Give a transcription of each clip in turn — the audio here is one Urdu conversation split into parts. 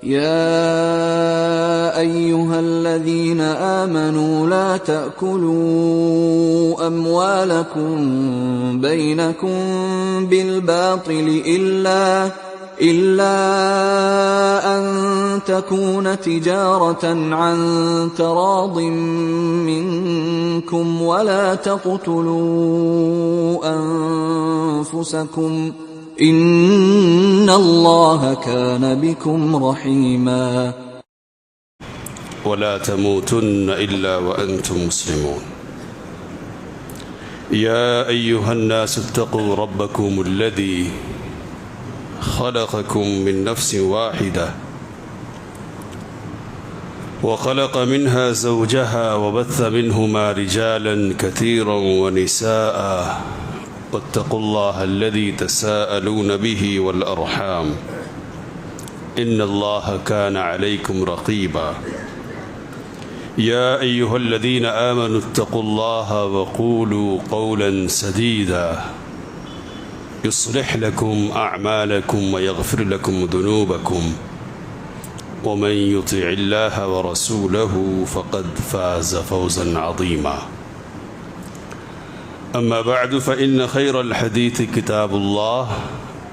يا أيها الذين آمنوا لا تأكلوا أموالكم بينكم بالباطل إلا أن تكون تجارة عن تراض منكم ولا تقتلوا أنفسكم إن الله كان بكم رحيما ولا تموتن إلا وأنتم مسلمون يا أيها الناس اتقوا ربكم الذي خلقكم من نفس واحدة وخلق منها زوجها وبث منهما رجالا كثيرا ونساء واتقوا الله الذي تساءلون به والأرحام إن الله كان عليكم رقيبا يا أيها الذين آمنوا اتقوا الله وقولوا قولا سديدا يصلح لكم أعمالكم ويغفر لكم ذنوبكم ومن يطع الله ورسوله فقد فاز فوزا عظيما أما بعد فإن خير الحديث كتاب الله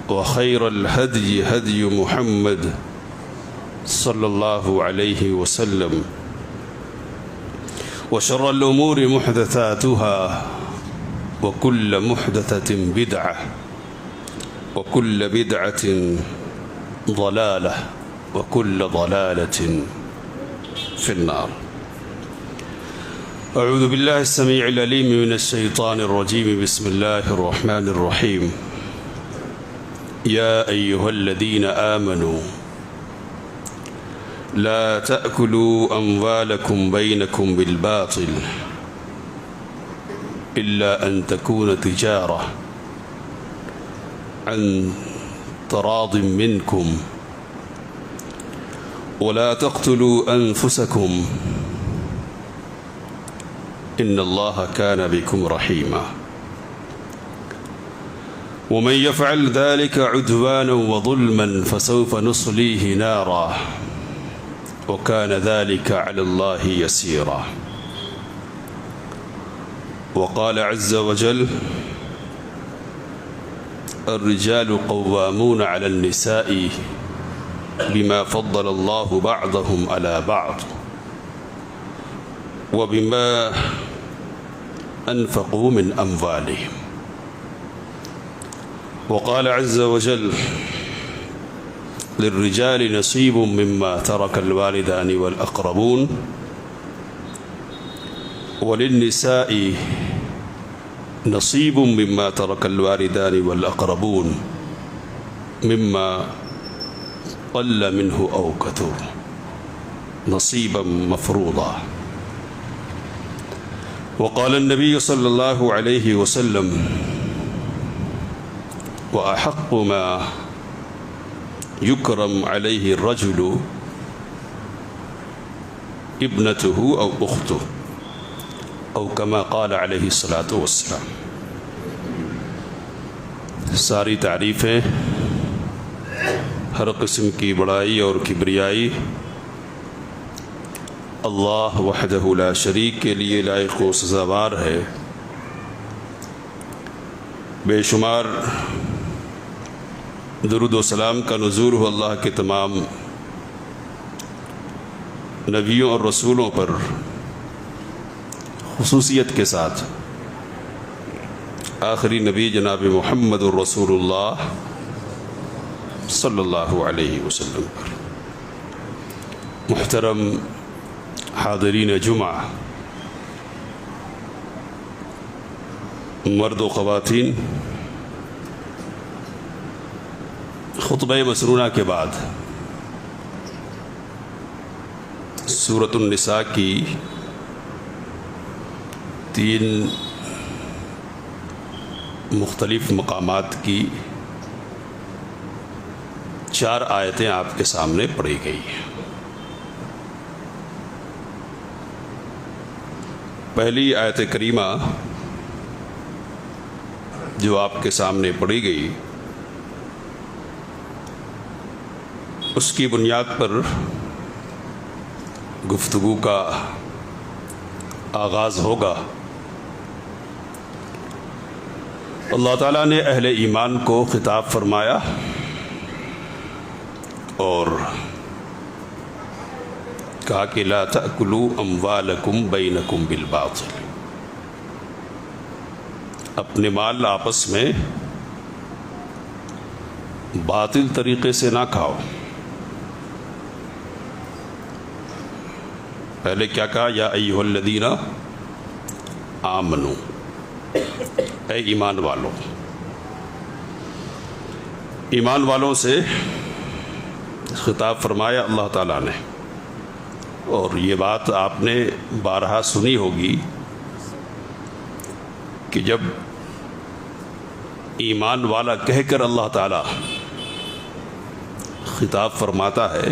وخير الهدي هدي محمد صلى الله عليه وسلم وشر الأمور محدثاتها وكل محدثة بدعة وكل بدعة ضلالة وكل ضلالة في النار أعوذ بالله السميع العليم من الشيطان الرجيم بسم الله الرحمن الرحيم يا أيها الذين آمنوا لا تأكلوا أموالكم بينكم بالباطل إلا أن تكون تجارة عن تراض منكم ولا تقتلوا أنفسكم إن الله كان بكم رحيما ومن يفعل ذلك عدوانا وظلما فسوف نصليه نارا وكان ذلك على الله يسيرا وقال عز وجل الرجال قوامون على النساء بما فضل الله بعضهم على بعض وبما أنفقوا من أموالهم وقال عز وجل للرجال نصيب مما ترك الوالدان والأقربون وللنساء نصيب مما ترك الوالدان والأقربون مما قل منه أو كثر نصيبا مفروضا وقال النبي صلى الله عليه وسلم وأحق ما يكرم عليه الرجل ابنته أو أخته أو كما قال عليه الصلاة والسلام ساری تعریفیں ہر قسم کی بڑائی اور کبریائی اللہ وحدہ لا شریک کے لیے لائق و سزاوار ہے۔ بے شمار درود و سلام کا نزول ہو اللہ کے تمام نبیوں اور رسولوں پر، خصوصیت کے ساتھ آخری نبی جناب محمد الرسول اللہ صلی اللہ علیہ وسلم پر۔ محترم حاضرین جمعہ، مرد و خواتین، خطبہ مسنونہ کے بعد سورۃ النساء کی 3 مختلف مقامات کی 4 آیتیں آپ کے سامنے پڑھی گئی ہیں۔ پہلی آیت کریمہ جو آپ کے سامنے پڑھی گئی اس کی بنیاد پر گفتگو کا آغاز ہوگا۔ اللہ تعالیٰ نے اہل ایمان کو خطاب فرمایا اور کہا کہ لا تأکلوا اموالکم بینکم بالباطل، اپنے مال آپس میں باطل طریقے سے نہ کھاؤ۔ پہلے کیا کہا؟ یا ایھا الذین آمنو، اے ایمان والوں۔ ایمان والوں سے خطاب فرمایا اللہ تعالیٰ نے، اور یہ بات آپ نے بارہا سنی ہوگی کہ جب ایمان والا کہہ کر اللہ تعالیٰ خطاب فرماتا ہے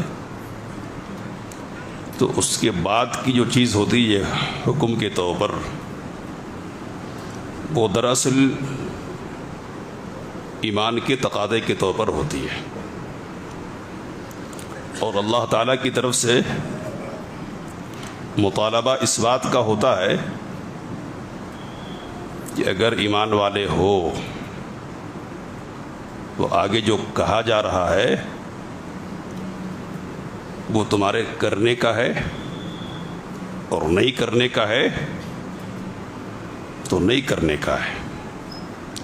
تو اس کے بعد کی جو چیز ہوتی ہے حکم کے طور پر، وہ دراصل ایمان کے تقاضے کے طور پر ہوتی ہے، اور اللہ تعالیٰ کی طرف سے مطالبہ اس بات کا ہوتا ہے کہ اگر ایمان والے ہو تو آگے جو کہا جا رہا ہے وہ تمہارے کرنے کا ہے، اور نہیں کرنے کا ہے تو نہیں کرنے کا ہے۔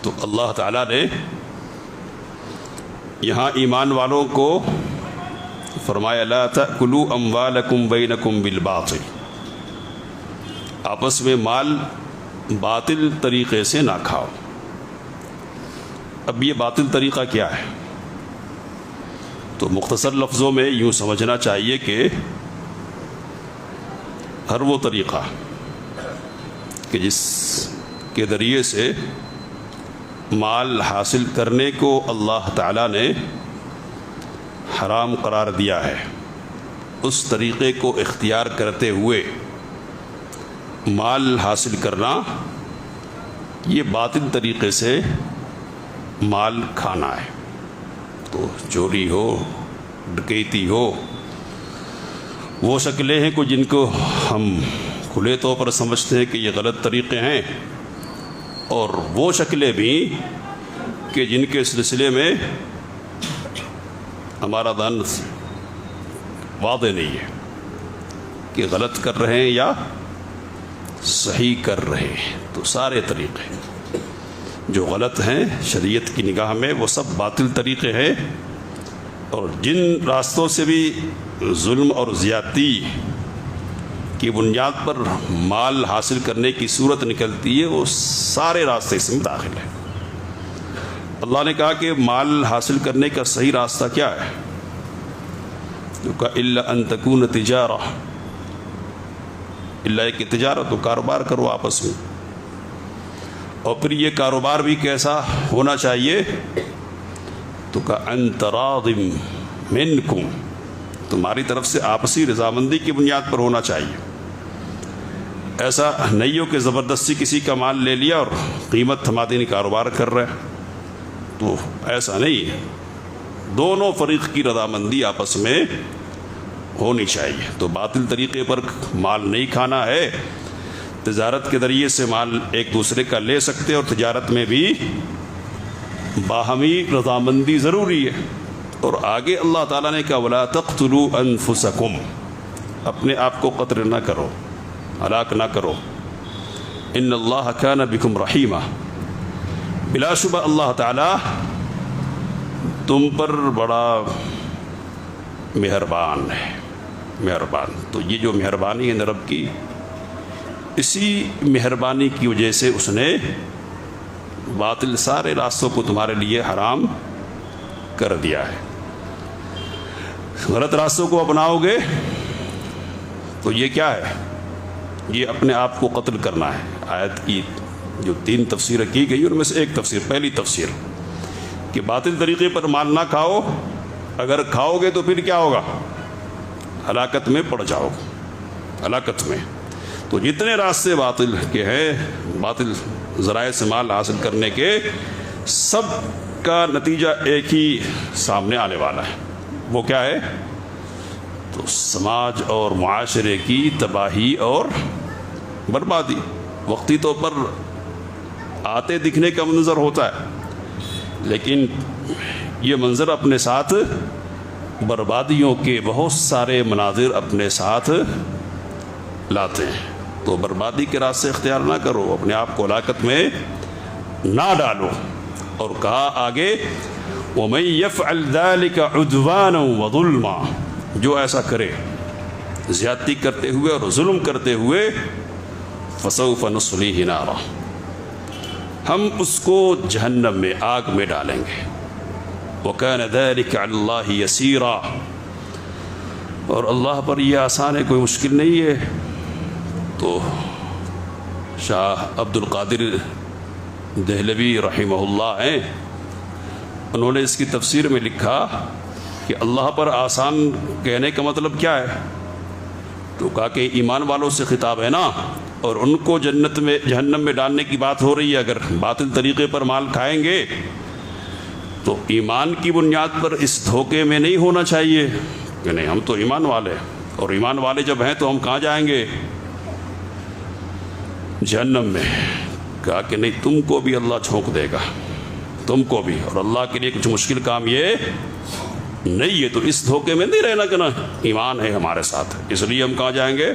تو اللہ تعالیٰ نے یہاں ایمان والوں کو فرمایا لا تأکلوا اموالکم بینکم بالباطل، آپس میں مال باطل طریقے سے نہ کھاؤ۔ اب یہ باطل طریقہ کیا ہے؟ تو مختصر لفظوں میں یوں سمجھنا چاہیے کہ ہر وہ طریقہ کہ جس کے ذریعے سے مال حاصل کرنے کو اللہ تعالیٰ نے حرام قرار دیا ہے، اس طریقے کو اختیار کرتے ہوئے مال حاصل کرنا، یہ باطل طریقے سے مال کھانا ہے۔ تو چوری ہو، ڈکیتی ہو، وہ شکلیں ہیں جن کو ہم کھلے طور پر سمجھتے ہیں کہ یہ غلط طریقے ہیں، اور وہ شکلیں بھی کہ جن کے سلسلے میں ہمارا دھن واضح نہیں ہے کہ غلط کر رہے ہیں یا صحیح کر رہے ہیں۔ تو سارے طریقے جو غلط ہیں شریعت کی نگاہ میں وہ سب باطل طریقے ہیں، اور جن راستوں سے بھی ظلم اور زیادتی کی بنیاد پر مال حاصل کرنے کی صورت نکلتی ہے وہ سارے راستے اس میں داخل ہیں۔ اللہ نے کہا کہ مال حاصل کرنے کا صحیح راستہ کیا ہے؟ جو کہا الا ان تکون تجارہ، اللہ کی تجارت، تو کاروبار کرو آپس میں، اور پھر یہ کاروبار بھی کیسا ہونا چاہیے؟ تو کہا ان تراض منکم، تمہاری طرف سے آپسی رضامندی کی بنیاد پر ہونا چاہیے۔ ایسا نہیں ہو کہ زبردستی کسی کا مال لے لیا اور قیمت تھما دینی کاروبار کر رہے، تو ایسا نہیں ہے، دونوں فریق کی رضامندی آپس میں ہونی چاہیے۔ تو باطل طریقے پر مال نہیں کھانا ہے، تجارت کے ذریعے سے مال ایک دوسرے کا لے سکتے، اور تجارت میں بھی باہمی رضامندی ضروری ہے۔ اور آگے اللہ تعالیٰ نے کہا وَلَا تَقْتُلُوا أَنفُسَكُمْ، اپنے آپ کو قتل نہ کرو، ہلاک نہ کرو، ان اللہ کان بکم رحیما، بلا شبہ اللہ تعالیٰ تم پر بڑا مہربان ہے، مہربان۔ تو یہ جو مہربانی ہے رب کی، اسی مہربانی کی وجہ سے اس نے باطل سارے راستوں کو تمہارے لیے حرام کر دیا ہے۔ غلط راستوں کو اپناؤ گے تو یہ کیا ہے؟ یہ اپنے آپ کو قتل کرنا ہے۔ آیت کی جو 3 تفسیریں کی گئی ان میں سے ایک تفسیر، پہلی تفسیر کہ باطل طریقے پر مال نہ کھاؤ، اگر کھاؤ گے تو پھر کیا ہوگا؟ ہلاکت میں پڑ جاؤ گے، ہلاکت میں۔ تو جتنے راستے باطل کے ہیں، باطل ذرائع سے مال حاصل کرنے کے، سب کا نتیجہ ایک ہی سامنے آنے والا ہے وہ کیا ہے؟ تو سماج اور معاشرے کی تباہی اور بربادی. وقتی طور پر آتے دکھنے کا منظر ہوتا ہے، لیکن یہ منظر اپنے ساتھ بربادیوں کے بہت سارے مناظر اپنے ساتھ لاتے ہیں. تو بربادی کے راستے اختیار نہ کرو، اپنے آپ کو ہلاکت میں نہ ڈالو. اور کہا آگے وَمَن يَفْعَلْ ذَلِكَ عُدْوَانًا وَظُلْمًا، جو ایسا کرے زیادتی کرتے ہوئے اور ظلم کرتے ہوئے، فَسَوْفَ نُصْلِيهِ نَارًا، ہم اس کو جہنم میں، آگ میں ڈالیں گے. وَكَانَ ذَلِكَ عَلَى اللَّهِ يَسِيرًا، اور اللہ پر یہ آسان ہے، کوئی مشکل نہیں ہے. تو شاہ عبد القادر دہلوی رحمہ اللہ ہیں، انہوں نے اس کی تفسیر میں لکھا کہ اللہ پر آسان کہنے کا مطلب کیا ہے؟ تو کہا کہ ایمان والوں سے خطاب ہے نا، اور ان کو جنت میں، جہنم میں ڈالنے کی بات ہو رہی ہے. اگر باطل طریقے پر مال کھائیں گے تو ایمان کی بنیاد پر اس دھوکے میں نہیں ہونا چاہیے کہ نہیں ہم تو ایمان والے، اور ایمان والے جب ہیں تو ہم کہاں جائیں گے؟ جہنم میں. کہا کہ نہیں، تم کو بھی اللہ جھونک دے گا، تم کو بھی، اور اللہ کے لیے کچھ مشکل کام یہ نہیں ہے. تو اس دھوکے میں نہیں رہنا کہ نا ایمان ہے ہمارے ساتھ، اس لیے ہم کہاں جائیں گے؟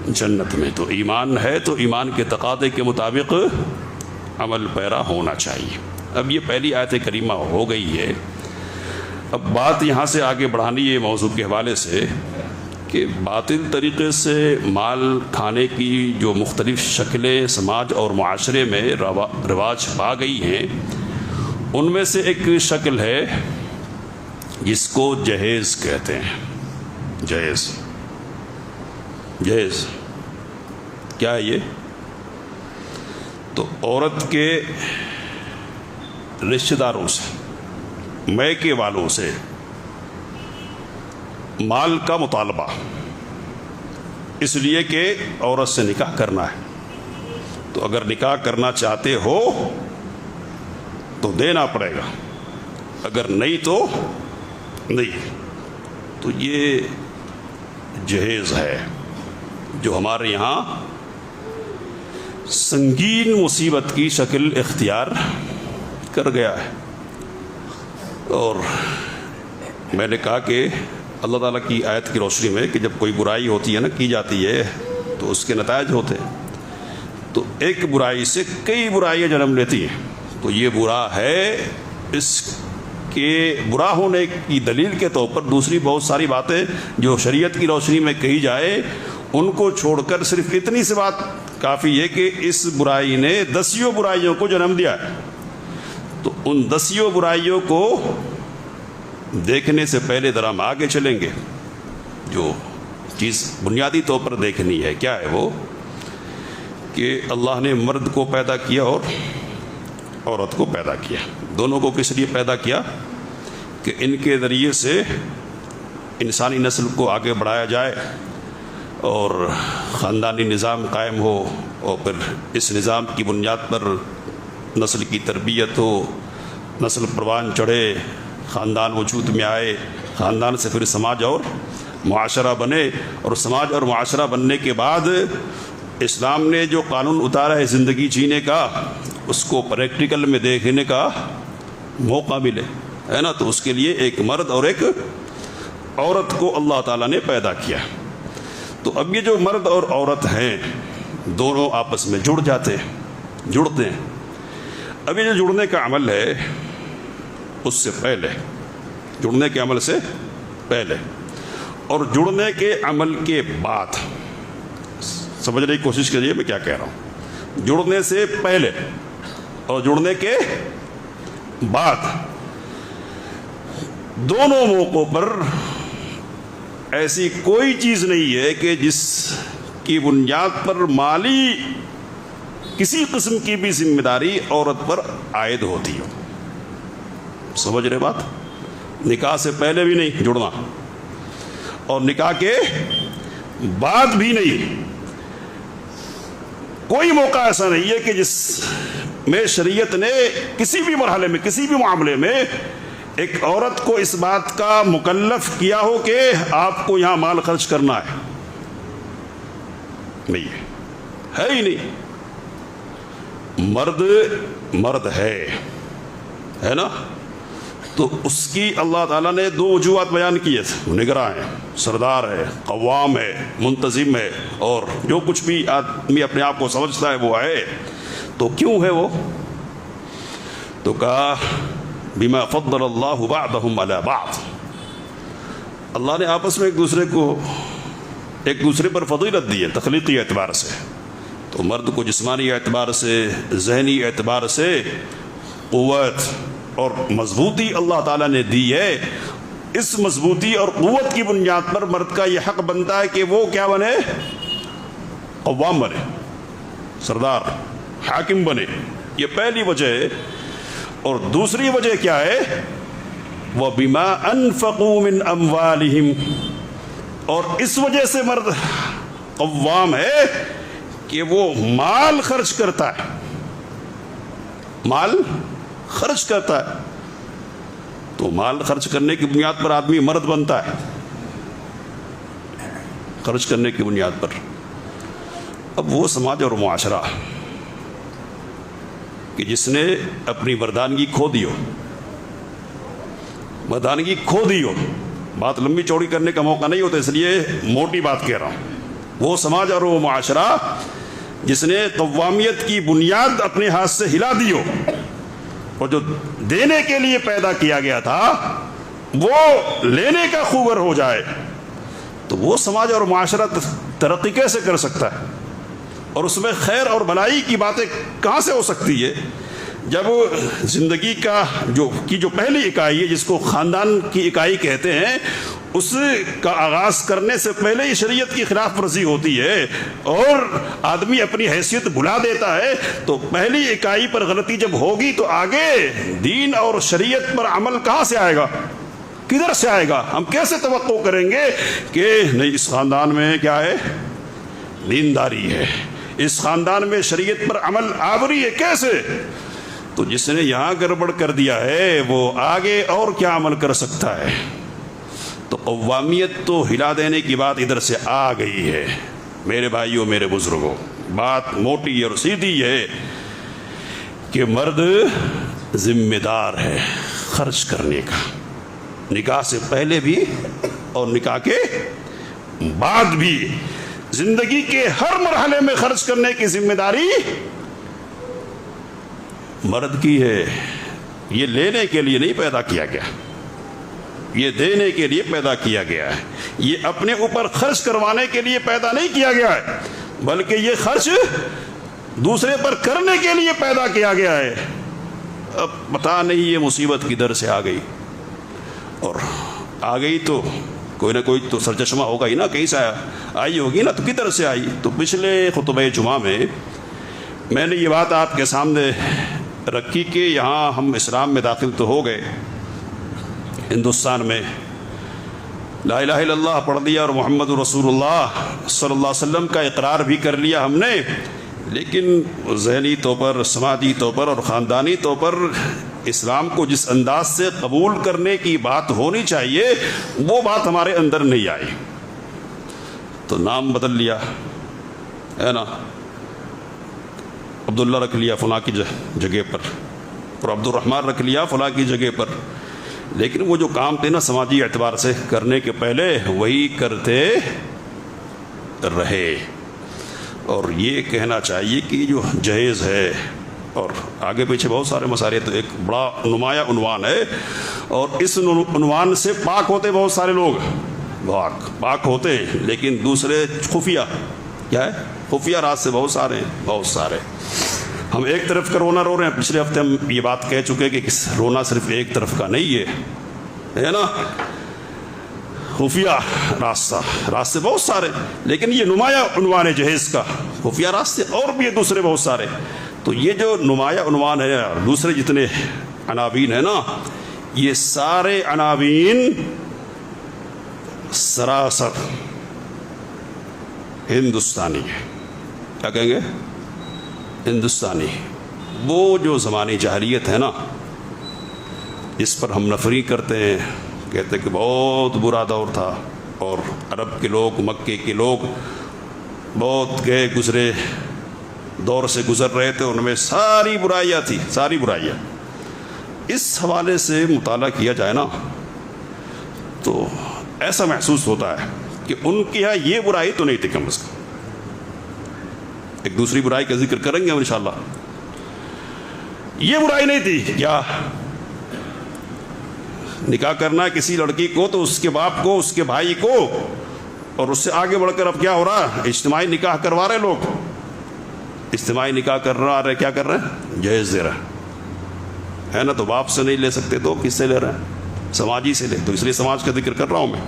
جنت میں. تو ایمان ہے تو ایمان کے تقاضے کے مطابق عمل پیرا ہونا چاہیے. اب یہ پہلی آیت کریمہ ہو گئی ہے. اب بات یہاں سے آگے بڑھانی ہے موضوع کے حوالے سے کہ باطل طریقے سے مال کھانے کی جو مختلف شکلیں سماج اور معاشرے میں رواج پا گئی ہیں، ان میں سے ایک شکل ہے جس کو جہیز کہتے ہیں. جہیز، جہیز کیا ہے یہ؟ تو عورت کے رشتہ داروں سے، میکے والوں سے مال کا مطالبہ، اس لیے کہ عورت سے نکاح کرنا ہے. تو اگر نکاح کرنا چاہتے ہو تو دینا پڑے گا، اگر نہیں تو نہیں. تو یہ جہیز ہے جو ہمارے یہاں سنگین مصیبت کی شکل اختیار کر گیا ہے. اور میں نے کہا کہ اللہ تعالیٰ کی آیت کی روشنی میں کہ جب کوئی برائی ہوتی ہے نا، کی جاتی ہے، تو اس کے نتائج ہوتے ہیں. تو ایک برائی سے کئی برائیاں جنم لیتی ہیں. تو یہ برا ہے، اس کے برا ہونے کی دلیل کے طور پر دوسری بہت ساری باتیں جو شریعت کی روشنی میں کہی جائے، ان کو چھوڑ کر صرف اتنی سی بات کافی ہے کہ اس برائی نے 10 برائیوں کو جنم دیا ہے. تو ان 10 برائیوں کو دیکھنے سے پہلے ذرا ہم آگے چلیں گے. جو چیز بنیادی طور پر دیکھنی ہے کیا ہے وہ کہ اللہ نے مرد کو پیدا کیا اور عورت کو پیدا کیا. دونوں کو کس لیے پیدا کیا؟ کہ ان کے ذریعے سے انسانی نسل کو آگے بڑھایا جائے اور خاندانی نظام قائم ہو، اور پھر اس نظام کی بنیاد پر نسل کی تربیت ہو، نسل پروان چڑھے، خاندان وجود میں آئے، خاندان سے پھر سماج اور معاشرہ بنے، اور سماج اور معاشرہ بننے کے بعد اسلام نے جو قانون اتارا ہے زندگی جینے کا، اس کو پریکٹیکل میں دیکھنے کا موقع ملے، ہے نا. تو اس کے لیے ایک مرد اور ایک عورت کو اللہ تعالیٰ نے پیدا کیا. تو اب یہ جو مرد اور عورت ہیں دونوں آپس میں جڑتے ہیں. اب یہ جو جڑنے کا عمل ہے اس سے پہلے، جڑنے کے عمل سے پہلے اور جڑنے کے عمل کے بعد، سمجھنے کی کوشش کریے میں کیا کہہ رہا ہوں. جڑنے سے پہلے اور جڑنے کے بعد دونوں موقعوں پر ایسی کوئی چیز نہیں ہے کہ جس کی بنیاد پر مالی کسی قسم کی بھی ذمہ داری عورت پر عائد ہوتی ہو. سمجھ رہے بات؟ نکاح سے پہلے بھی نہیں جڑنا اور نکاح کے بعد بھی نہیں. کوئی موقع ایسا نہیں ہے کہ جس میں شریعت نے کسی بھی مرحلے میں، کسی بھی معاملے میں ایک عورت کو اس بات کا مکلف کیا ہو کہ آپ کو یہاں مال خرچ کرنا ہے؟ نہیں ہے ہی نہیں. مرد ہے نا. تو اس کی اللہ تعالیٰ نے دو وجوہات بیان کیے تھے. نگراں ہے، سردار ہے، قوام ہے، منتظم ہے، اور جو کچھ بھی آدمی اپنے آپ کو سمجھتا ہے وہ ہے. تو کیوں ہے وہ؟ تو کہا بما فضل اللہ بعضهم علی بعض. اللہ نے آپس میں ایک دوسرے پر فضیلت دی ہے تخلیقی اعتبار سے. تو مرد کو جسمانی اعتبار سے، ذہنی اعتبار سے قوت اور مضبوطی اللہ تعالیٰ نے دی ہے. اس مضبوطی اور قوت کی بنیاد پر مرد کا یہ حق بنتا ہے کہ وہ کیا بنے؟ قوام بنے، سردار، حاکم بنے. یہ پہلی وجہ ہے. اور دوسری وجہ کیا ہے؟ وَبِمَا أَنفَقُوا مِنْ أَمْوَالِهِمْ. اور اس وجہ سے مرد قوام ہے کہ وہ مال خرچ کرتا ہے. مال خرچ کرتا ہے. تو مال خرچ کرنے کی بنیاد پر آدمی مرد بنتا ہے، خرچ کرنے کی بنیاد پر. اب وہ سماج اور معاشرہ کہ جس نے اپنی مردانگی کھو دی ہو، بات لمبی چوڑی کرنے کا موقع نہیں ہوتا اس لیے موٹی بات کہہ رہا ہوں. وہ سماج اور وہ معاشرہ جس نے قوامیت کی بنیاد اپنے ہاتھ سے ہلا دی ہو، اور جو دینے کے لیے پیدا کیا گیا تھا وہ لینے کا خوگر ہو جائے، تو وہ سماج اور معاشرہ ترقی کیسے کر سکتا ہے؟ اور اس میں خیر اور بھلائی کی باتیں کہاں سے ہو سکتی ہے جب زندگی جو پہلی اکائی ہے، جس کو خاندان کی اکائی کہتے ہیں، اس کا آغاز کرنے سے پہلے ہی شریعت کی خلاف ورزی ہوتی ہے اور آدمی اپنی حیثیت بھلا دیتا ہے. تو پہلی اکائی پر غلطی جب ہوگی تو آگے دین اور شریعت پر عمل کہاں سے آئے گا؟ کدھر سے آئے گا؟ ہم کیسے توقع کریں گے کہ نہیں اس خاندان میں کیا ہے؟ دینداری ہے، اس خاندان میں شریعت پر عمل آوری ہے. کیسے؟ تو جس نے یہاں گڑبڑ کر دیا ہے وہ آگے اور کیا عمل کر سکتا ہے؟ تو قوامیت تو ہلا دینے کی بات ادھر سے آ گئی ہے. میرے بھائیوں، میرے بزرگوں، بات موٹی اور سیدھی ہے کہ مرد ذمہ دار ہے خرچ کرنے کا، نکاح سے پہلے بھی اور نکاح کے بعد بھی. زندگی کے ہر مرحلے میں خرچ کرنے کی ذمہ داری مرد کی ہے. یہ لینے کے لیے نہیں پیدا کیا گیا، یہ دینے کے لیے پیدا کیا گیا ہے. یہ اپنے اوپر خرچ کروانے کے لیے پیدا نہیں کیا گیا ہے، بلکہ یہ خرچ دوسرے پر کرنے کے لیے پیدا کیا گیا ہے. اب پتہ نہیں یہ مصیبت کدھر سے آ گئی، اور آ گئی تو کوئی نہ کوئی تو سرچشمہ ہوگا ہی نا، کہیں سے آئی ہوگی نا. تو کدھر سے آئی؟ تو پچھلے خطبہ جمعہ میں نے یہ بات آپ کے سامنے رکھی کہ یہاں ہم اسلام میں داخل تو ہو گئے، ہندوستان میں لا الہ الا اللہ پڑھ دیا اور محمد رسول اللہ صلی اللہ علیہ وسلم کا اقرار بھی کر لیا ہم نے، لیکن ذہنی طور پر، سماجی طور پر اور خاندانی طور پر اسلام کو جس انداز سے قبول کرنے کی بات ہونی چاہیے وہ بات ہمارے اندر نہیں آئی. تو نام بدل لیا ہے نا، عبداللہ رکھ لیا فلاں کی جگہ پر، اور عبد الرحمن رکھ لیا فلاں کی جگہ پر. لیکن وہ جو کام تھے نا سماجی اعتبار سے کرنے کے پہلے وہی کرتے رہے. اور یہ کہنا چاہیے کہ جو جہیز ہے اور آگے پیچھے بہت سارے مسائل، تو ایک بڑا نمایاں عنوان ہے، اور اس عنوان سے پاک ہوتے بہت سارے لوگ، پاک ہوتے، لیکن دوسرے خفیہ کیا ہے؟ خفیہ راز سے بہت سارے. ہم ایک طرف کا رونا رو رہے ہیں. پچھلے ہفتے ہم یہ بات کہہ چکے کہ رونا صرف ایک طرف کا نہیں ہے نا، خفیہ راستے بہت سارے، لیکن یہ نمایاں عنوان ہے جہیز کا. خفیہ راستے اور بھی دوسرے بہت سارے. تو یہ جو نمایاں عنوان ہے، دوسرے جتنے عناوین ہیں نا، یہ سارے عناوین سراسر ہندوستانی ہے. کیا کہیں گے؟ ہندوستانی. وہ جو زمانی جاہلیت ہے نا، اس پر ہم نفری کرتے ہیں، کہتے کہ بہت برا دور تھا اور عرب کے لوگ، مکے کے لوگ بہت گئے گزرے دور سے گزر رہے تھے، ان میں ساری برائیاں تھی، ساری برائیاں. اس حوالے سے مطالعہ کیا جائے نا تو ایسا محسوس ہوتا ہے کہ ان کے یہاں یہ برائی تو نہیں تھی کم از کم. ایک دوسری برائی کا ذکر کریں گے ہم انشاءاللہ. یہ برائی نہیں تھی کیا نکاح کرنا ہے کسی لڑکی کو تو اس کے باپ کو، اس کے بھائی کو، اور اس سے آگے بڑھ کر اب کیا ہو رہا ہے، اجتماعی نکاح کروا رہے لوگ. اجتماعی نکاح کروا رہے، کیا کر رہے ہیں، جہیز دے رہے ہے نا. تو باپ سے نہیں لے سکتے تو کس سے لے رہے ہیں، سماجی سے لے. تو اس لیے سماج کا ذکر کر رہا ہوں میں.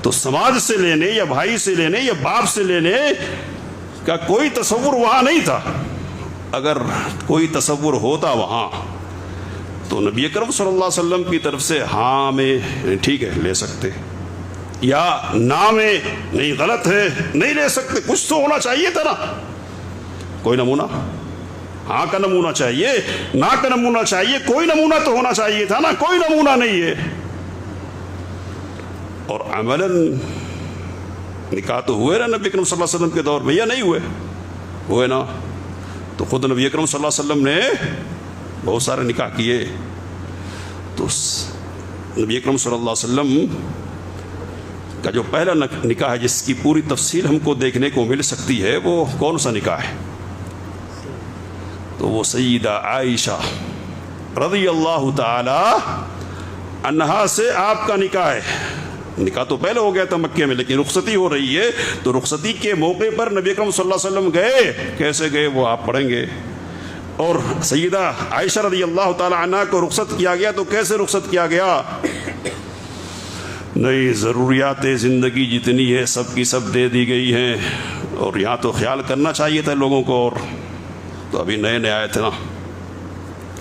تو سماج سے لینے یا بھائی سے لینے یا باپ سے لینے کا کوئی تصور وہاں نہیں تھا. اگر کوئی تصور ہوتا وہاں تو نبی اکرم صلی اللہ علیہ وسلم کی طرف سے ہاں میں ٹھیک ہے لے سکتے، یا نہ میں نہیں غلط ہے نہیں لے سکتے. کچھ تو ہونا چاہیے تھا نا، کوئی نمونہ. ہاں کا نمونہ چاہیے، نہ کا نمونہ چاہیے، کوئی نمونہ تو ہونا چاہیے تھا نا. کوئی نمونہ نہیں ہے. اور عملاً نکاح تو ہوئے نا نبی اکرم صلی اللہ علیہ وسلم کے دور میں، یا نہیں ہوئے نا. تو خود نبی اکرم صلی اللہ علیہ وسلم نے بہت سارے نکاح کیے. تو نبی اکرم صلی اللہ علیہ وسلم کا جو پہلا نکاح ہے جس کی پوری تفصیل ہم کو دیکھنے کو مل سکتی ہے، وہ کون سا نکاح ہے؟ تو وہ سیدہ عائشہ رضی اللہ تعالی عنہا سے آپ کا نکاح ہے. نکاح تو پہلے ہو گیا تھا مکے میں، لیکن رخصتی ہو رہی ہے. تو رخصتی کے موقع پر نبی اکرم صلی اللہ علیہ وسلم گئے. کیسے گئے وہ آپ پڑھیں گے. اور سیدہ عائشہ رضی اللہ تعالی عنہا کو رخصت کیا گیا تو کیسے رخصت کیا گیا؟ نئی ضروریات زندگی جتنی ہے سب کی سب دے دی گئی ہیں، اور یہاں تو خیال کرنا چاہیے تھا لوگوں کو. اور تو ابھی نئے آئے تھے نا،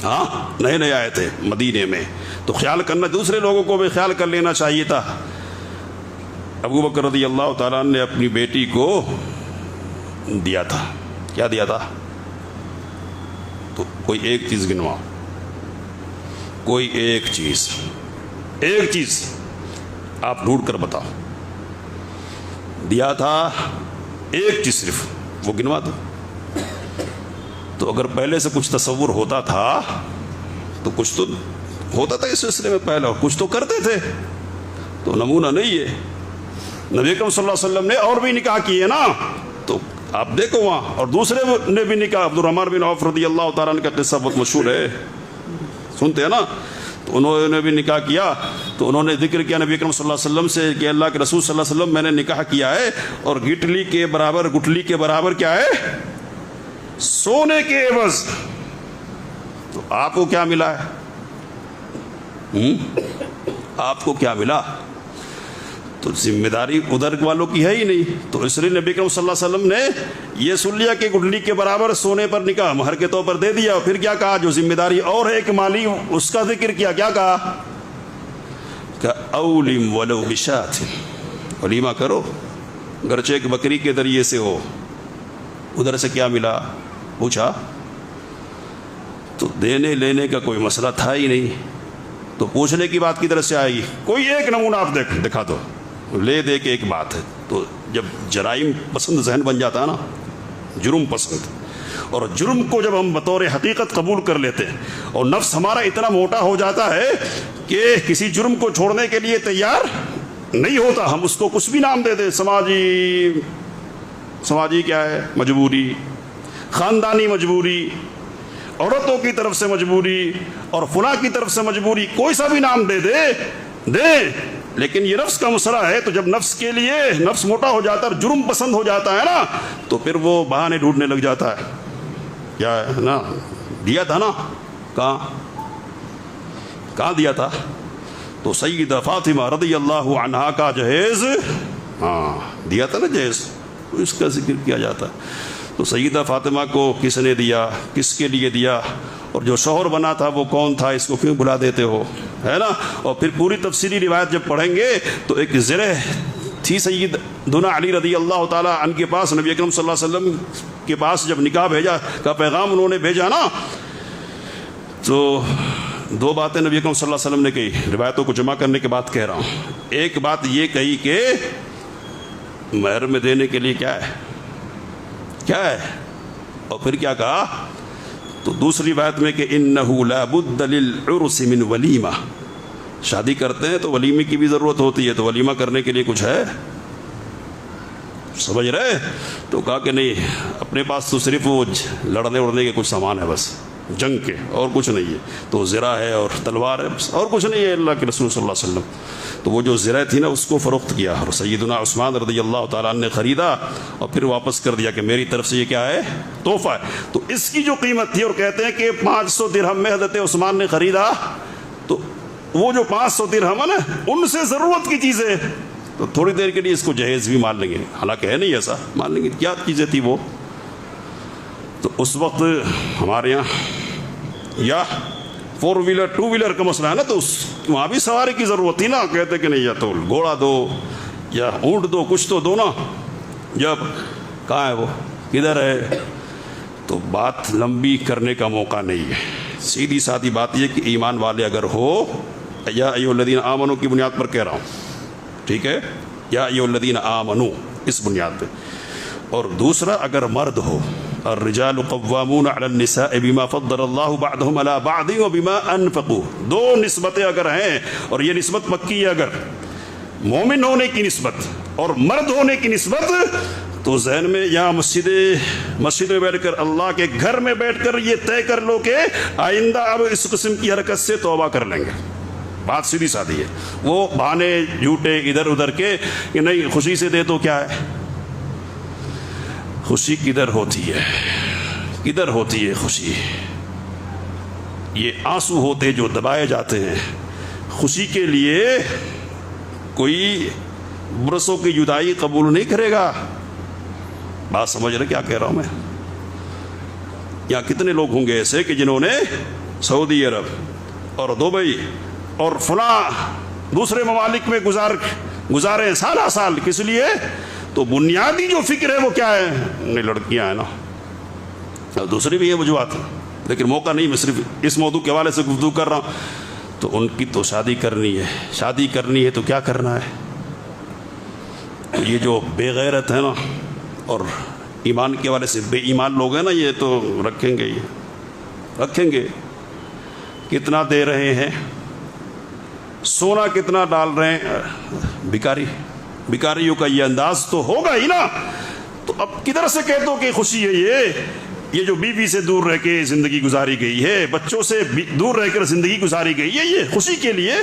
ہاں نئے آئے تھے مدینے میں، تو خیال کرنا، دوسرے لوگوں کو بھی خیال کر لینا چاہیے تھا. ابو بکر رضی اللہ تعالیٰ نے اپنی بیٹی کو دیا تھا. کیا دیا تھا؟ تو کوئی ایک چیز گنواؤ، کوئی ایک چیز آپ ڈھونڈ کر بتاؤ. دیا تھا ایک چیز صرف، وہ گنوا دو. تو اگر پہلے سے کچھ تصور ہوتا تھا تو کچھ تو ہوتا تھا اس سلسلے میں پہلے، اور کچھ تو کرتے تھے. تو نمونہ نہیں ہے. نبی اکرم صلی اللہ علیہ وسلم نے اور بھی نکاح کیے نا، تو آپ دیکھو وہاں. اور دوسرے نے بھی نکاح، عبد الرحمن بن عوف رضی اللہ تعالیٰ عنہ کا قصہ بہت مشہور ہے، سنتے ہیں نا. تو انہوں نے بھی نکاح کیا. تو انہوں نے ذکر کیا نبی اکرم صلی اللہ علیہ وسلم سے کہ اللہ کے رسول صلی اللہ علیہ وسلم میں نے نکاح کیا ہے، اور گٹلی کے برابر کیا ہے؟ سونے کے عوض. تو آپ کو کیا ملا ہے؟ آپ کو کیا ملا؟ تو ذمہ داری ادھر والوں کی ہے ہی نہیں. تو اس لیے نبی کریم صلی اللہ علیہ وسلم نے یہ سن لیا کہ گٹھلی کے برابر سونے پر نکاح مہر کے طور پر دے دیا. پھر کیا کہا؟ جو ذمہ داری اور ہے ایک مالی، اس کا ذکر کیا. کیا کہا؟ کہ اولم ولو بشات، ولیمہ کرو گرچہ ایک بکری کے ذریعے سے ہو. ادھر سے کیا ملا پوچھا؟ تو دینے لینے کا کوئی مسئلہ تھا ہی نہیں. تو پوچھنے کی بات کی طرف سے آئے گی. کوئی ایک نمونہ آپ دکھا دو. لے دے کے ایک بات ہے. تو جب جرائم پسند ذہن بن جاتا ہے نا، جرم پسند، اور جرم کو جب ہم بطور حقیقت قبول کر لیتے ہیں اور نفس ہمارا اتنا موٹا ہو جاتا ہے کہ کسی جرم کو چھوڑنے کے لیے تیار نہیں ہوتا، ہم اس کو کچھ بھی نام دے دیں. سماجی کیا ہے؟ مجبوری، خاندانی مجبوری، عورتوں کی طرف سے مجبوری، اور فلاں کی طرف سے مجبوری، کوئی سا بھی نام دے. لیکن یہ نفس کا مسئلہ ہے. تو جب نفس کے لیے نفس موٹا ہو جاتا ہے اور جرم پسند ہو جاتا ہے نا، تو پھر وہ بہانے ڈھونڈنے لگ جاتا ہے. کیا ہے نا، دیا تھا نا، کہاں دیا تھا؟ تو سیدہ فاطمہ رضی اللہ عنہا کا جہیز، دیا تھا نا جہیز، تو اس کا ذکر کیا جاتا ہے. تو سیدہ فاطمہ کو کس نے دیا، کس کے لیے دیا، اور جو شوہر بنا تھا وہ کون تھا، اس کو کیوں بلا دیتے ہو، ہے نا. اور پھر پوری تفصیلی روایت جب پڑھیں گے تو ایک زرہ تھی سیدنا علی رضی اللہ تعالیٰ عنہ کے پاس. نبی اکرم صلی اللہ علیہ وسلم کے پاس جب نکاح بھیجا کا پیغام انہوں نے بھیجا نا، تو دو باتیں نبی اکرم صلی اللہ علیہ وسلم نے کہی، روایتوں کو جمع کرنے کے بعد کہہ رہا ہوں۔ ایک بات یہ کہی کہ مہر میں دینے کے لیے کیا ہے، اور پھر کیا کہا؟ تو دوسری بات میں کہ انہ لا بد للعرس من ولیمہ، شادی کرتے ہیں تو ولیمے کی بھی ضرورت ہوتی ہے، تو ولیمہ کرنے کے لیے کچھ ہے، سمجھ رہے؟ تو کہا کہ نہیں، اپنے پاس تو صرف وہ لڑنے اڑنے کے کچھ سامان ہے، بس جنگ کے، اور کچھ نہیں ہے، تو زرہ ہے اور تلوار ہے، بس اور کچھ نہیں ہے اللہ کے رسول صلی اللہ علیہ وسلم۔ تو وہ جو زرہ تھی نا اس کو فروخت کیا، اور سیدنا عثمان رضی اللہ تعالیٰ عنہ نے خریدا اور پھر واپس کر دیا کہ میری طرف سے یہ کیا ہے، تحفہ ہے۔ تو اس کی جو قیمت تھی، اور کہتے ہیں کہ 500 درہم میں حضرت عثمان نے خریدا، تو وہ جو 500 درہم ہے نا ان سے ضرورت کی چیزیں، تو تھوڑی دیر کے لیے اس کو جہیز بھی مان لیں گے، حالانکہ ہے نہیں ایسا، مان لیں گے کیا چیزیں تھی وہ۔ تو اس وقت ہمارے یہاں یا 4 ویلر 2 ویلر کا مسئلہ ہے نا، تو وہاں بھی سواری کی ضرورت تھی نا، کہتے کہ نہیں یا تو گھوڑا دو یا اونٹ دو، کچھ تو دو نا، جب کہاں ہے وہ، کدھر ہے؟ تو بات لمبی کرنے کا موقع نہیں ہے، سیدھی سادھی بات یہ کہ ایمان والے اگر ہو، یا ایھا الذین آمنوا کی بنیاد پر کہہ رہا ہوں، ٹھیک ہے، یا ایھا الذین آمنوا اس بنیاد پہ، اور دوسرا اگر مرد ہو، الرجال قوامون علی النساء بما فضل اللہ بعضهم علی بعض وبما انفقوا، دو نسبتیں اگر ہیں، اور یہ نسبت پکی ہے، اگر مومن ہونے کی نسبت اور مرد ہونے کی نسبت، تو ذہن میں یہاں مسجد میں بیٹھ کر، اللہ کے گھر میں بیٹھ کر یہ طے کر لو کہ آئندہ اب اس قسم کی حرکت سے توبہ کر لیں گے۔ بات سیدھی سادھی ہے، وہ بہانے جھوٹے ادھر ادھر کے کہ نہیں خوشی سے دے تو کیا ہے، خوشی کدھر ہوتی ہے، کدھر ہوتی ہے خوشی؟ یہ آنسو ہوتے جو دبائے جاتے ہیں، خوشی کے لیے کوئی برسوں کی جدائی قبول نہیں کرے گا۔ بات سمجھ رہے کیا کہہ رہا ہوں میں؟ یہاں کتنے لوگ ہوں گے ایسے کہ جنہوں نے سعودی عرب اور دبئی اور فلاں دوسرے ممالک میں گزارے سالہ سال، کس لیے؟ تو بنیادی جو فکر ہے وہ کیا ہے، نہیں لڑکیاں ہیں نا، اور دوسری بھی ہے وجوہات، لیکن موقع نہیں، میں صرف اس موضوع کے حوالے سے گفتگو کر رہا ہوں۔ تو ان کی تو شادی کرنی ہے تو کیا کرنا ہے؟ یہ جو بے غیرت ہے نا اور ایمان کے حوالے سے بے ایمان لوگ ہیں نا، یہ تو رکھیں گے کتنا دے رہے ہیں، سونا کتنا ڈال رہے ہیں، بیکاریوں کا یہ انداز تو ہوگا ہی نا۔ تو اب کدھر سے کہہ دو کہ خوشی ہے یہ جو بیوی سے دور رہ کے زندگی گزاری گئی ہے، بچوں سے دور رہ کر زندگی گزاری گئی ہے، یہ خوشی کے لیے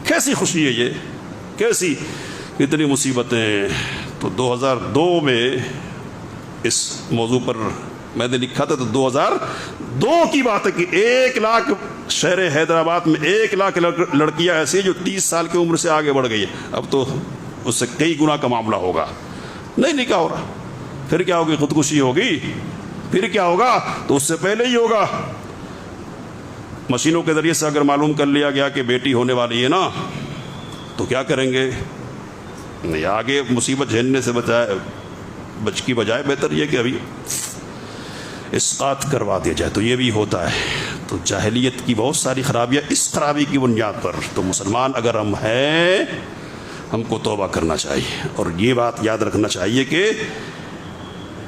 کیسی خوشی ہے؟ یہ کیسی، کتنی مصیبتیں۔ تو 2002 میں اس موضوع پر میں نے لکھا تھا، تو 2002 کی بات ہے کہ 1 لاکھ شہر حیدرآباد میں 1 لاکھ لڑکیاں ایسی ہیں جو 30 سال کی عمر سے آگے بڑھ گئی ہے، اب تو اس سے کئی گنا کا معاملہ ہوگا، نہیں نکاح ہو رہا، پھر کیا ہوگی، خودکشی ہوگی، پھر کیا ہوگا، تو اس سے پہلے ہی ہوگا۔ مشینوں کے ذریعے سے اگر معلوم کر لیا گیا کہ بیٹی ہونے والی ہے نا، تو کیا کریں گے؟ نہیں، آگے مصیبت جھیلنے سے بچ کی بجائے بہتر یہ کہ ابھی اسقاط کروا دیا جائے، تو یہ بھی ہوتا ہے۔ تو جاہلیت کی بہت ساری خرابیاں اس خرابی کی بنیاد پر، تو مسلمان اگر ہم ہیں، ہم کو توبہ کرنا چاہیے، اور یہ بات یاد رکھنا چاہیے کہ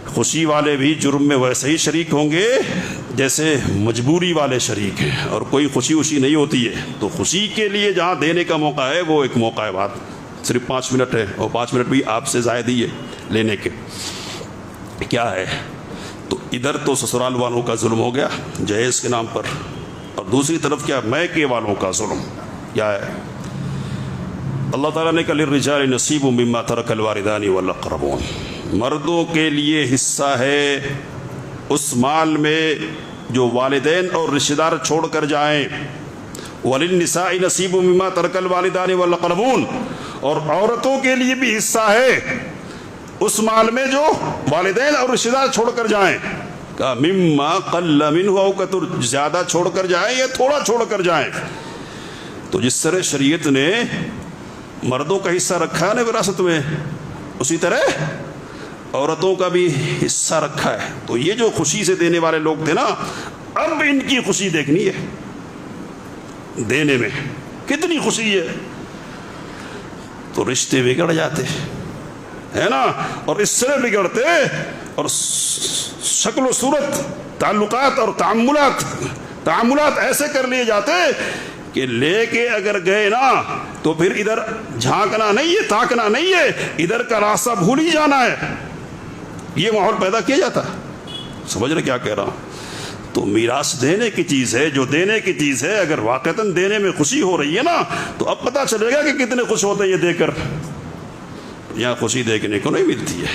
خوشی والے بھی جرم میں ویسے ہی شریک ہوں گے جیسے مجبوری والے شریک ہیں، اور کوئی خوشی نہیں ہوتی ہے، تو خوشی کے لیے جہاں دینے کا موقع ہے وہ ایک موقع ہے، بات صرف 5 منٹ ہے، اور 5 منٹ بھی آپ سے زائد ہی ہے لینے کے۔ کیا ہے؟ تو ادھر تو سسرال والوں کا ظلم ہو گیا جہیز کے نام پر، اور دوسری طرف کیا، میکے والوں کا ظلم کیا ہے؟ اللہ تعالیٰ نے کہا للرجال نصیب مما ترک الوالدان والاقربون، مردوں کے لیے حصہ ہے اس مال میں جو والدین اور رشتہ دار چھوڑ کر جائیں، وللنساء نصیب مما ترک الوالدان والاقربون، اور عورتوں کے لیے بھی حصہ ہے اس مال میں جو والدین اور رشتہ دار چھوڑ کر جائیں، کہا مما قل منہ او کثر، زیادہ چھوڑ کر جائیں یا تھوڑا چھوڑ کر جائیں۔ تو جس طرح شریعت نے مردوں کا حصہ رکھا ہے نا وراثت میں، اسی طرح عورتوں کا بھی حصہ رکھا ہے۔ تو یہ جو خوشی سے دینے والے لوگ تھے نا، اب ان کی خوشی دیکھنی ہے، دینے میں کتنی خوشی ہے، تو رشتے بگڑ جاتے ہے نا، اور اس سے بگڑتے اور شکل و صورت، تعلقات اور تعاملات ایسے کر لیے جاتے کہ لے کے اگر گئے نا تو پھر ادھر جھانکنا نہیں ہے، تاکنا نہیں ہے، ادھر کا راستہ بھول ہی جانا ہے، یہ ماحول پیدا کیا جاتا۔ سمجھ رہے کیا کہہ رہا ہوں؟ تو میراث دینے کی چیز ہے، جو دینے کی چیز ہے، اگر واقعتاً دینے میں خوشی ہو رہی ہے نا تو اب پتہ چلے گا کہ کتنے خوش ہوتے ہیں یہ دے کر۔ یہاں خوشی دیکھنے کو نہیں ملتی ہے،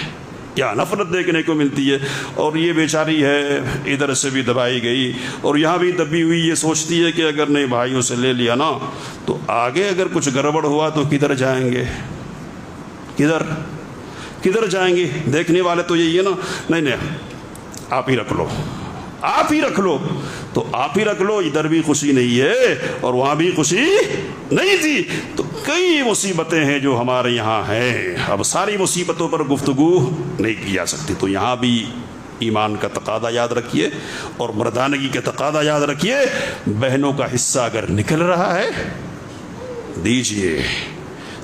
یا نفرت دیکھنے کو ملتی ہے، اور یہ بیچاری ہے ادھر سے بھی دبائی گئی اور یہاں بھی دبی ہوئی، یہ سوچتی ہے کہ اگر نہیں بھائیوں سے لے لیا نا تو آگے اگر کچھ گڑبڑ ہوا تو کدھر جائیں گے، کدھر جائیں گے؟ دیکھنے والے تو یہی ہے نا، نہیں آپ ہی رکھ لو، آپ ہی رکھ لو، تو آپ ہی رکھ لو، ادھر بھی خوشی نہیں ہے اور وہاں بھی خوشی نہیں تھی۔ تو کئی مصیبتیں ہیں جو ہمارے یہاں ہیں، اب ساری مصیبتوں پر گفتگو نہیں کی جا سکتی، تو یہاں بھی ایمان کا تقاضا یاد رکھیے اور مردانگی کا تقاضا یاد رکھیے۔ بہنوں کا حصہ اگر نکل رہا ہے دیجئے،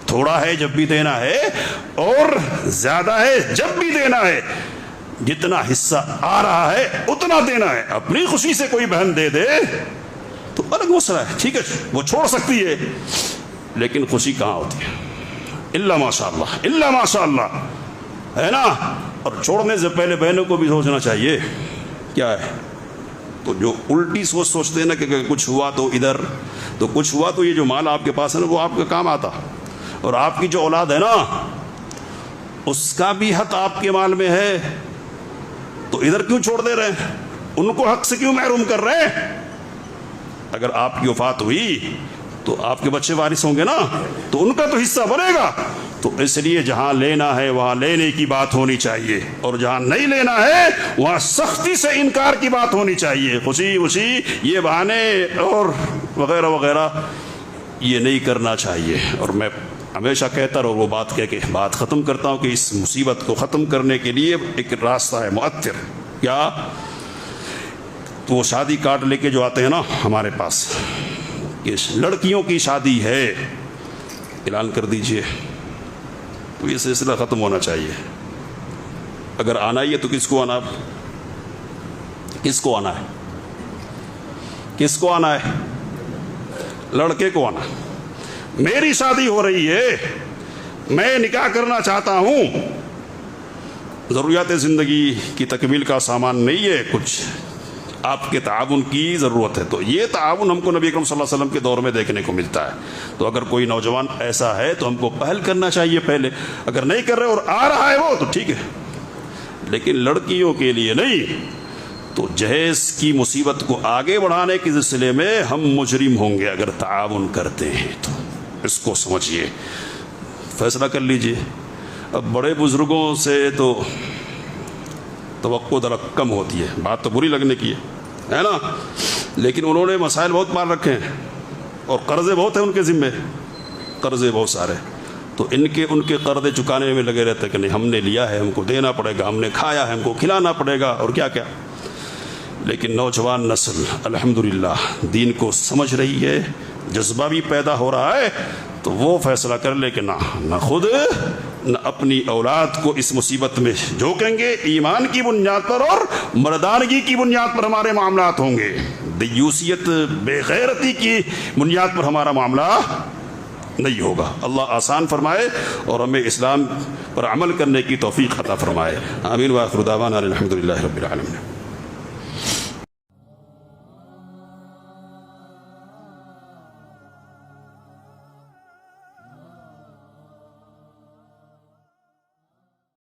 تھوڑا ہے جب بھی دینا ہے اور زیادہ ہے جب بھی دینا ہے، جتنا حصہ آ رہا ہے اتنا دینا ہے۔ اپنی خوشی سے کوئی بہن دے دے تو الگ مسئلہ ہے، ٹھیک ہے وہ چھوڑ سکتی ہے، لیکن خوشی کہاں ہوتی ہے؟ الا ماشاء اللہ، الا ماشاء اللہ، ہے نا۔ اور چھوڑنے سے پہلے بہنوں کو بھی سوچنا چاہیے کیا ہے، تو جو الٹی سوچتے ہیں نا کہ کچھ ہوا تو ادھر، تو کچھ ہوا تو یہ جو مال آپ کے پاس ہے نا وہ آپ کا کام آتا، اور آپ کی جو اولاد ہے نا اس کا بھی حق آپ کے مال میں ہے، تو ادھر کیوں چھوڑ دے رہے ہیں؟ ان کو حق سے کیوں محروم کر رہے ہیں؟ اگر آپ کی وفات ہوئی تو آپ کے بچے وارث ہوں گے نا، تو ان کا تو حصہ بنے گا، تو اس لیے جہاں لینا ہے وہاں لینے کی بات ہونی چاہیے، اور جہاں نہیں لینا ہے وہاں سختی سے انکار کی بات ہونی چاہیے۔ خوشی یہ بہانے اور وغیرہ وغیرہ یہ نہیں کرنا چاہیے۔ اور میں ہمیشہ کہتا رہوں، وہ بات کہہ کے بات ختم کرتا ہوں کہ اس مصیبت کو ختم کرنے کے لیے ایک راستہ ہے مؤثر، کیا؟ تو وہ شادی کارڈ لے کے جو آتے ہیں نا ہمارے پاس کہ لڑکیوں کی شادی ہے، اعلان کر دیجئے، تو یہ سلسلہ ختم ہونا چاہیے۔ اگر آنا ہی ہے تو کس کو آنا؟ کس کو آنا ہے؟ کس کو آنا ہے؟ لڑکے کو آنا۔ میری شادی ہو رہی ہے، میں نکاح کرنا چاہتا ہوں، ضروریات زندگی کی تکمیل کا سامان نہیں ہے، کچھ آپ کے تعاون کی ضرورت ہے، تو یہ تعاون ہم کو نبی اکرم صلی اللہ علیہ وسلم کے دور میں دیکھنے کو ملتا ہے۔ تو اگر کوئی نوجوان ایسا ہے تو ہم کو پہل کرنا چاہیے پہلے، اگر نہیں کر رہے اور آ رہا ہے وہ تو ٹھیک ہے، لیکن لڑکیوں کے لیے نہیں۔ تو جہیز کی مصیبت کو آگے بڑھانے کے سلسلے میں ہم مجرم ہوں گے اگر تعاون کرتے ہیں، تو اس کو سمجھیے، فیصلہ کر لیجئے۔ اب بڑے بزرگوں سے تو توقع ذرا کم ہوتی ہے، بات تو بری لگنے کی ہے نا، لیکن انہوں نے مسائل بہت پال رکھے ہیں اور قرضے بہت ہیں ان کے ذمے، قرضے بہت سارے، تو ان کے قرضے چکانے میں لگے رہتے کہ نہیں ہم نے لیا ہے، ہم کو دینا پڑے گا، ہم نے کھایا ہے، ہم کو کھلانا پڑے گا، اور کیا کیا۔ لیکن نوجوان نسل الحمدللہ دین کو سمجھ رہی ہے، جذبہ بھی پیدا ہو رہا ہے، تو وہ فیصلہ کر لے کہ نہ خود نہ اپنی اولاد کو اس مصیبت میں جھونکیں گے، ایمان کی بنیاد پر اور مردانگی کی بنیاد پر ہمارے معاملات ہوں گے، دیوسیت بے غیرتی کی بنیاد پر ہمارا معاملہ نہیں ہوگا۔ اللہ آسان فرمائے اور ہمیں اسلام پر عمل کرنے کی توفیق عطا فرمائے، آمین۔ وآخر دعوانا الحمدللہ رب العالمین۔